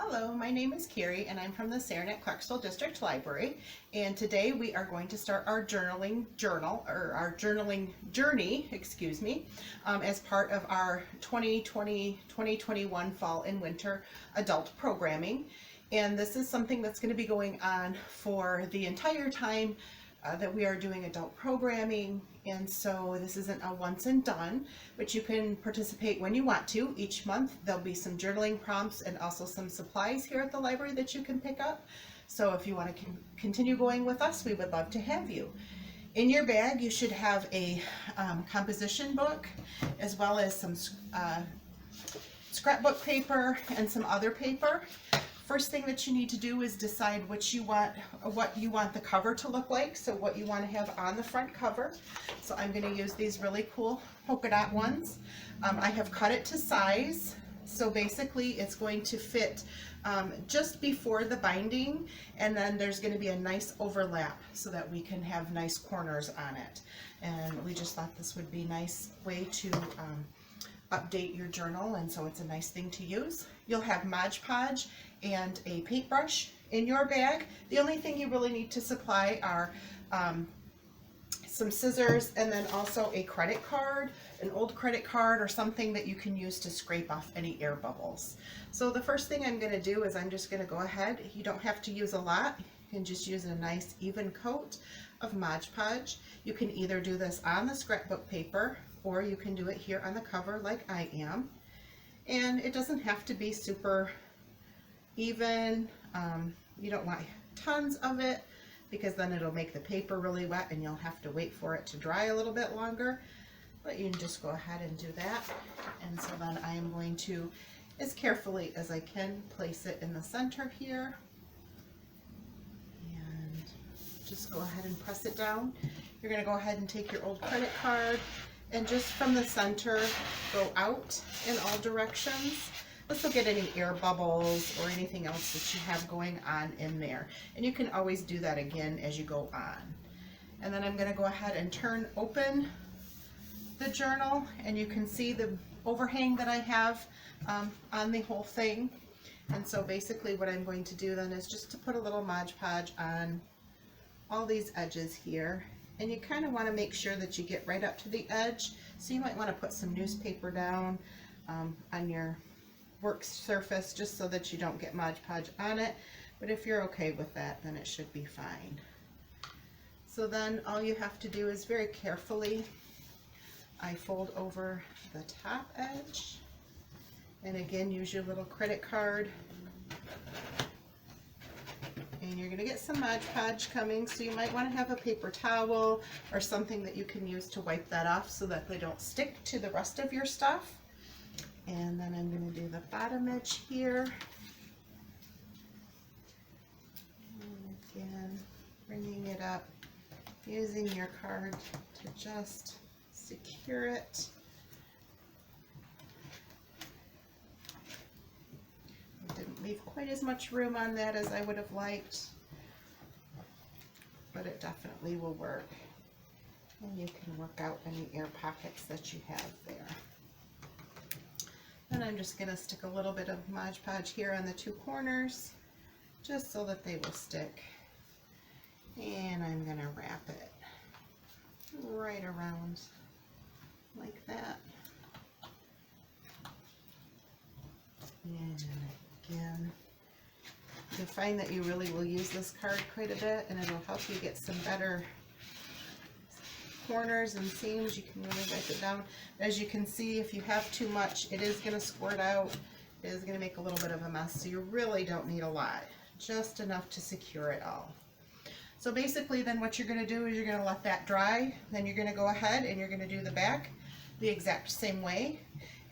Hello, my name is Carrie and I'm from the Saranac Clarksville District Library, and today we are going to start our journaling journey, as part of our 2020-2021 fall and winter adult programming. And this is something that's going to be going on for the entire time that we are doing adult programming, and so this isn't a once and done, but you can participate when you want to. Each month there'll be some journaling prompts and also some supplies here at the library that you can pick up. So if you want to continue going with us, we would love to have you. In your bag you should have a composition book, as well as some scrapbook paper and some other paper. First thing that you need to do is decide what you want the cover to look like, so what you want to have on the front cover. So I'm going to use these really cool polka dot ones. I have cut it to size, so basically it's going to fit just before the binding, and then there's going to be a nice overlap so that we can have nice corners on it. And we just thought this would be a nice way to update your journal, and so it's a nice thing to use. You'll have Mod Podge and a paintbrush in your bag. The only thing you really need to supply are some scissors, and then also a credit card, an old credit card or something that you can use to scrape off any air bubbles. So the first thing I'm going to do is I'm just going to go ahead. You don't have to use a lot. You can just use a nice even coat of Mod Podge. You can either do this on the scrapbook paper, or you can do it here on the cover like I am. And it doesn't have to be super even. You don't want tons of it, because then it'll make the paper really wet and you'll have to wait for it to dry a little bit longer. But you can just go ahead and do that. And so then I am going to, as carefully as I can, place it in the center here. And just go ahead and press it down. You're going to go ahead and take your old credit card and just from the center go out in all directions. This will get any air bubbles or anything else that you have going on in there. And you can always do that again as you go on. And then I'm going to go ahead and turn open the journal, and you can see the overhang that I have on the whole thing. And so basically what I'm going to do then is just to put a little Mod Podge on all these edges here. And you kind of want to make sure that you get right up to the edge. So you might want to put some newspaper down on your work surface, just so that you don't get Mod Podge on it. But if you're okay with that, then it should be fine. So then all you have to do is very carefully, I fold over the top edge. And again, use your little credit card. And you're going to get some Mod Podge coming, so you might want to have a paper towel or something that you can use to wipe that off so that they don't stick to the rest of your stuff. And then I'm going to do the bottom edge here. And again, bringing it up, using your card to just secure it. Didn't leave quite as much room on that as I would have liked, but it definitely will work. And you can work out any air pockets that you have there. And I'm just going to stick a little bit of Mod Podge here on the two corners, just so that they will stick. And I'm going to wrap it right around like that. And again, you'll find that you really will use this card quite a bit, and it'll help you get some better corners and seams. You can really wipe it down. As you can see, if you have too much, it is going to squirt out. It is going to make a little bit of a mess, so you really don't need a lot, just enough to secure it all. So basically then what you're going to do is you're going to let that dry, then you're going to go ahead and you're going to do the back the exact same way.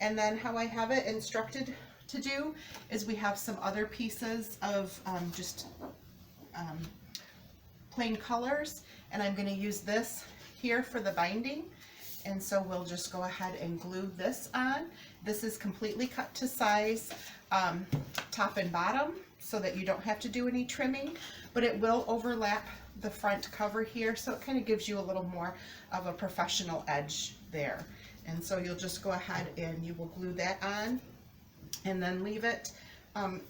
And then how I have it instructed to do is we have some other pieces of plain colors, and I'm going to use this here for the binding. And so we'll just go ahead and glue this on. This is completely cut to size, top and bottom, so that you don't have to do any trimming, but it will overlap the front cover here, so it kind of gives you a little more of a professional edge there. And so you'll just go ahead and you will glue that on, and then leave it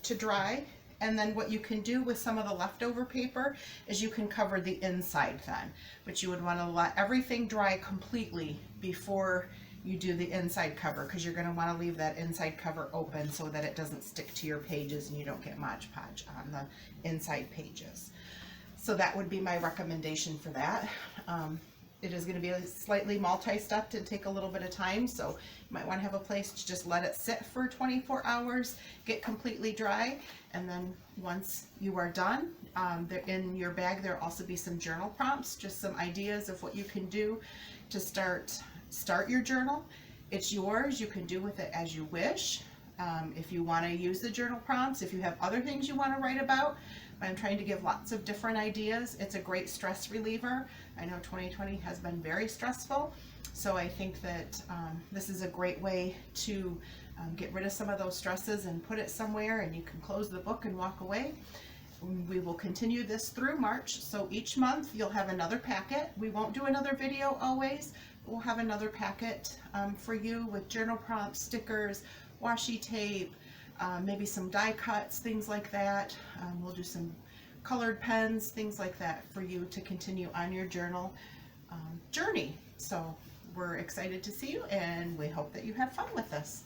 to dry. And then what you can do with some of the leftover paper is you can cover the inside then. But you would want to let everything dry completely before you do the inside cover, because you're going to want to leave that inside cover open so that it doesn't stick to your pages and you don't get Mod Podge on the inside pages. So that would be my recommendation for that. It is going to be slightly multi-stepped and take a little bit of time, so you might want to have a place to just let it sit for 24 hours, get completely dry, and then once you are done, in your bag there'll also be some journal prompts, just some ideas of what you can do to start your journal. It's yours. You can do with it as you wish. If you want to use the journal prompts, if you have other things you want to write about, I'm trying to give lots of different ideas. It's a great stress reliever. I know 2020 has been very stressful, so I think that this is a great way to get rid of some of those stresses and put it somewhere, and you can close the book and walk away. We will continue this through March, so each month you'll have another packet. We won't do another video always. We'll have another packet for you with journal prompts, stickers, washi tape, maybe some die cuts, things like that. We'll do some colored pens, things like that for you to continue on your journal journey. So we're excited to see you, and we hope that you have fun with this.